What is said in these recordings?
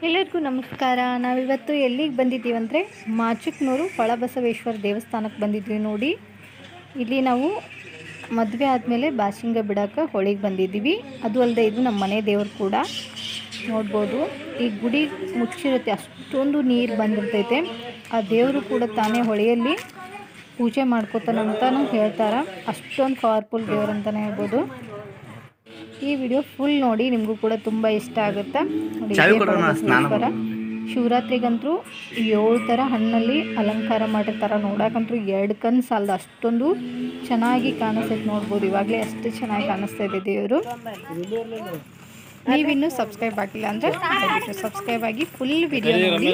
ಎಲ್ಲರಿಗೂ ನಮಸ್ಕಾರ. ನಾವಿವತ್ತು ಎಲ್ಲಿಗೆ ಬಂದಿದ್ದೀವಿ ಅಂದರೆ ಮಾಚುಕ್ನೂರು ಫಳಬಸವೇಶ್ವರ ದೇವಸ್ಥಾನಕ್ಕೆ ಬಂದಿದ್ದೀವಿ. ನೋಡಿ, ಇಲ್ಲಿ ನಾವು ಮದುವೆ ಆದಮೇಲೆ ಬಾಸಿಂಗ ಬಿಡೋಕೆ ಹೊಳಿಗೆ ಬಂದಿದ್ದೀವಿ. ಅದು ಅಲ್ಲದೆ ಇದು ನಮ್ಮ ಮನೆ ದೇವರು ಕೂಡ ನೋಡ್ಬೋದು. ಈ ಗುಡಿ ಮುಚ್ಚಿರುತ್ತೆ, ಅಷ್ಟೊಂದು ನೀರು ಬಂದಿರ್ತೈತೆ. ಆ ದೇವರು ಕೂಡ ತಾನೇ ಹೊಳೆಯಲ್ಲಿ ಪೂಜೆ ಮಾಡ್ಕೋತಾನಂತನೂ ಹೇಳ್ತಾರೆ. ಅಷ್ಟೊಂದು ಪವರ್ಫುಲ್ ದೇವರು ಅಂತಲೇ ಹೇಳ್ಬೋದು. ಈ ವಿಡಿಯೋ ಫುಲ್ ನೋಡಿ, ನಿಮಗೂ ಕೂಡ ತುಂಬ ಇಷ್ಟ ಆಗುತ್ತೆ. ನೋಡಿ, ಶಿವರಾತ್ರಿಗಂತೂ 7 ಥರ ಹಣ್ಣಲ್ಲಿ ಅಲಂಕಾರ ಮಾಡಿರ್ತಾರೆ. ನೋಡೋಕಂತೂ 2 ಕಣ್ಣು ಸಾಲದು, ಅಷ್ಟೊಂದು ಚೆನ್ನಾಗಿ ಕಾಣಿಸ್ತೈತೆ. ನೋಡ್ಬೋದು, ಇವಾಗಲೇ ಅಷ್ಟು ಚೆನ್ನಾಗಿ ಕಾಣಿಸ್ತಾ ಇದೆ ದೇವರು. ನೀವಿನ್ನೂ ಸಬ್ಸ್ಕ್ರೈಬ್ ಆಗಿಲ್ಲ ಅಂದರೆ ಸಬ್ಸ್ಕ್ರೈಬ್ ಆಗಿ ಫುಲ್ ವಿಡಿಯೋ ನೋಡಿ.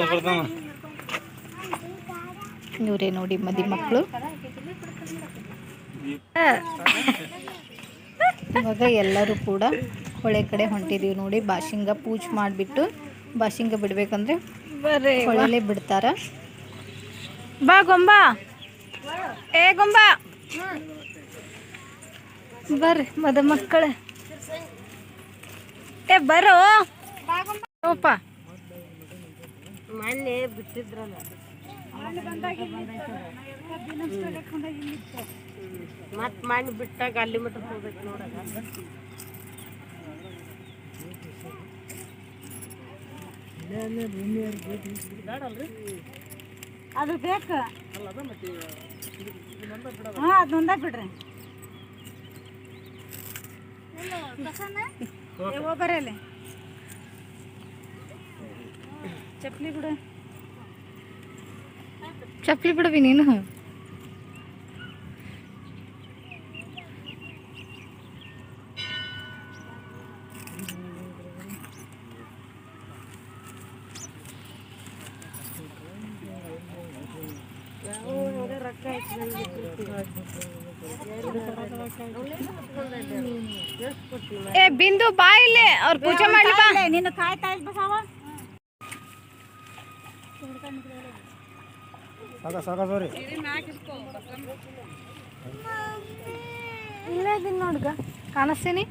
ಇವರೇ ನೋಡಿ ಮದಿ ಮಕ್ಕಳು. ಇವಾಗ ಎಲ್ಲರೂ ಕೂಡ ಹೊಳೆ ಕಡೆ ಹೊಂಟಿದ್ದೀವಿ. ನೋಡಿ, ಬಾಶಿಂಗ ಪೂಜೆ ಮಾಡಿಬಿಟ್ಟು ಬಾಶಿಂಗ ಬಿಡಬೇಕಂದ್ರೆ ಹೊಳೆಯಲ್ಲೇ ಬಿಡ್ತಾರೆ. ಬಾ ಗೊಂಬ, ಏ ಗೊಂಬ ಬರ್ರಿ ಮದ ಮಕ್ಕಳೇ, ಏ ಬರೋ ಓಪ. ಮೊನ್ನೆ ಬಿಟ್ಟಿದ್ರಲ್ಲ, ಮತ್ತೆ ಮಣ್ಣು ಬಿಟ್ಟಾಗ ಅಲ್ಲಿ ಮಟ್ಟ ಹೋಗ್ಬೇಕು ನೋಡಗ. ಅದು ಬೇಕು, ಹಾಂ ಅದೊಂದ ಬಿಡ್ರಿ. ಹೋಗ್ಬರಲ್ಲಿ ಚಪ್ಲಿ ಬಿಡು, ಚಪ್ಪಲಿ ಬಿಡವಿ ನೀನು. ಏ ಬಿಂದು ಬಾ ಇಲ್ಲಿ, ಅವ್ರು ಪೂಜೆ ಮಾಡ್ಲಿ ಬಾ. ನೀನು ಕಾಯ್ತಾ ಇದ್ಬಸಾವ ಇಲ್ಲ ಇದೀನಿ ನೋಡ್ಗ, ಕಾಣಿಸ್ತೀನಿ.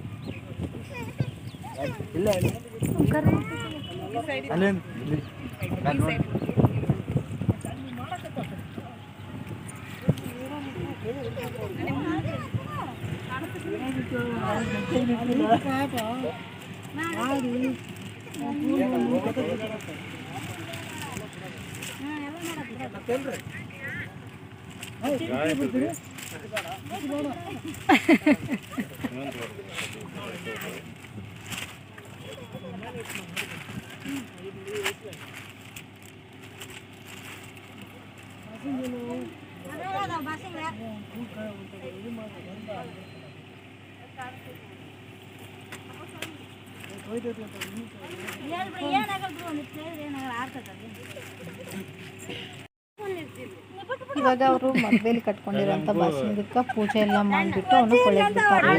ಇವಾಗ ಅವರು ಮದುವೆಲಿ ಕಟ್ಕೊಂಡಿರೋಂಥ ಬಾಸಿಂಗಕ್ಕೆ ಪೂಜೆ ಎಲ್ಲ ಮಾಡಿಬಿಟ್ಟು ಅವನು ಹೊಳೆಗೆ ಬಿಡ್ತಾರೆ.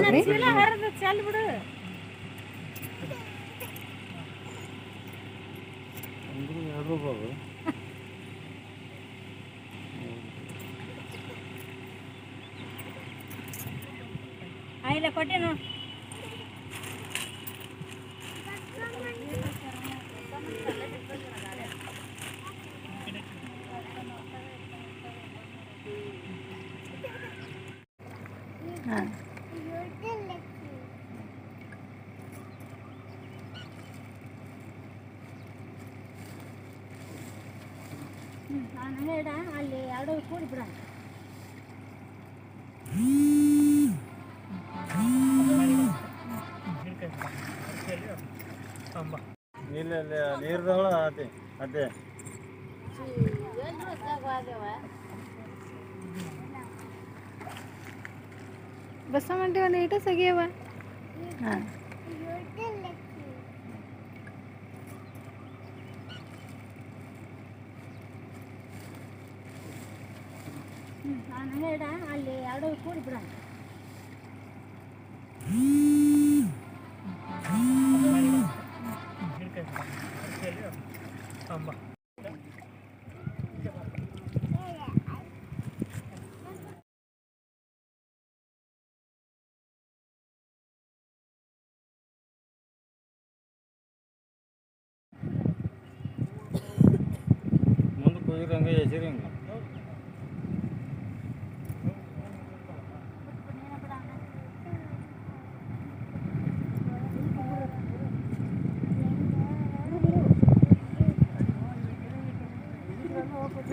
ಇಲ್ಲ ಕೊಟ್ಟೆನು. ಹಾಂ, ನಾನು ಹೇಳ ಅಲ್ಲಿ ಎರಡು ಕೂಡಿ ಬಿಡ. ನೀರ್ದವಳ ಅದೇ ಅದೇ ಬಸ ಮಂಟಿ ಒಂದು ಈಟ ಸಗಿಯವ. ಹಾಂ, ನಾನು ಹೇಳ ಅಲ್ಲಿ ಎರಡು ಕೂಡಿ ಬಿಡ. ಉಗಿರಂಗ ಹೆಸರಿಂಗ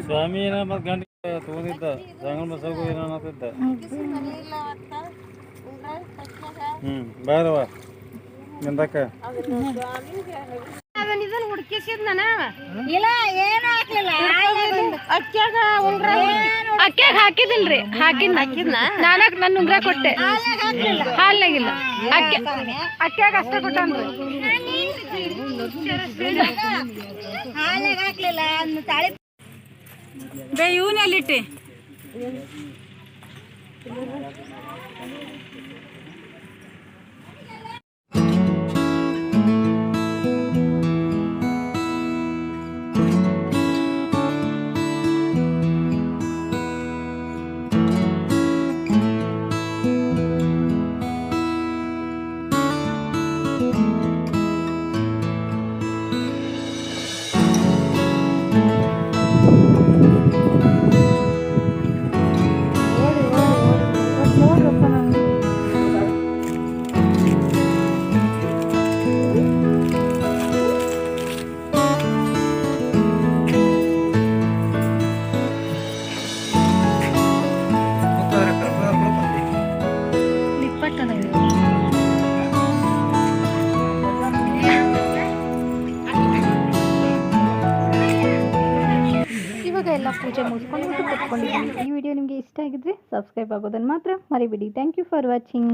ಸ್ವಾಮಿ ಏನ ಮತ್ತು ಗಂಟೆ ತೊಗೊಂಡಿದ್ದ ಸಂಗಮ ಬಸಗು ಏನೋ ಅನ್ನತ್ತಿದ್ದ ಬಾರವ ನಿಂದಕ್ಕ ಇದನ್ನ ಹುಡುಕಿಸಿದ್ ನಾನು ಇಲ್ಲ ಏನು ಹಾಕ್ಲಿಲ್ಲ ಅಕ್ಕ್ಯಾಗ ಉಂಗ್ರ ಅಕ್ಕ್ಯಾಗ ಹಾಕಿದಿಲ್ರಿ ಹಾಕಿದ್ನ ನಾನಾಗ ನನ್ನ ಉಂಗ್ರ ಕೊಟ್ಟೆ ಹಾಲ್ನಾಗಿಲ್ಲ ಅಕ್ಕ್ಯಾಗ ಅಷ್ಟೇ ಕೊಟ್ಟನ್ರಿ ಹಾಲಾಗ ಹಾಕ್ಲಿಲ್ಲ ತಾಳಿ ಬೇ ಇವನೆಲ್ಲಿಟ್ಟೆ ಇವಾಗ ಎಲ್ಲ ಪೂಜೆ ಮುಗಿಸ್ಕೊಂಡು ಊಟ ಕೊಟ್ಕೊಂಡಿದ್ದೀನಿ. ಈ ವಿಡಿಯೋ ನಿಮಗೆ ಇಷ್ಟ ಆಗಿದ್ರೆ ಸಬ್ಸ್ಕ್ರೈಬ್ ಆಗೋದನ್ನು ಮಾತ್ರ ಮರಿಬೇಡಿ. Thank you for watching.